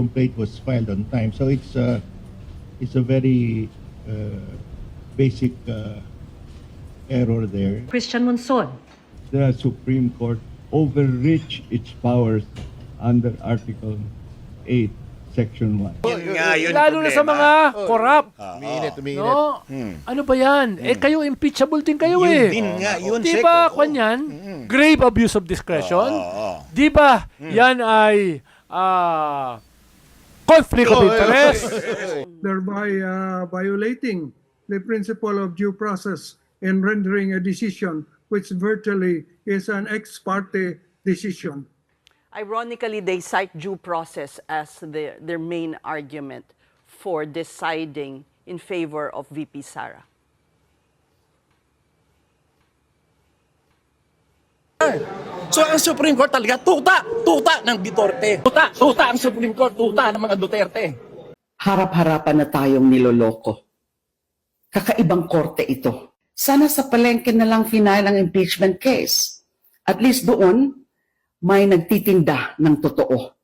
complaint was filed on time. So it's a very basic error there. Christian Monson. The Supreme Court overreached its powers under Article 8, Section 1. Yun nga, yun Lalo na sa mga corrupt. Umiinit. No? Ano ba yan? Kayo impeachable din kayo Yun din nga, yun, Di Sek, ba, oo. kanyan? Grave abuse of discretion? Oo. Di ba, yan ay conflict of interest? thereby violating the principle of due process in rendering a decision which virtually is an ex parte decision. Ironically, they cite due process as their main argument for deciding in favor of VP Sara. So ang Supreme Court talaga, tuta ng Duterte. Tuta ang Supreme Court, tuta ng mga Duterte. Harap-harapan na tayong niloloko. Kakaibang korte ito. Sana sa palengke na lang final ang impeachment case. At least doon, may nagtitinda ng totoo.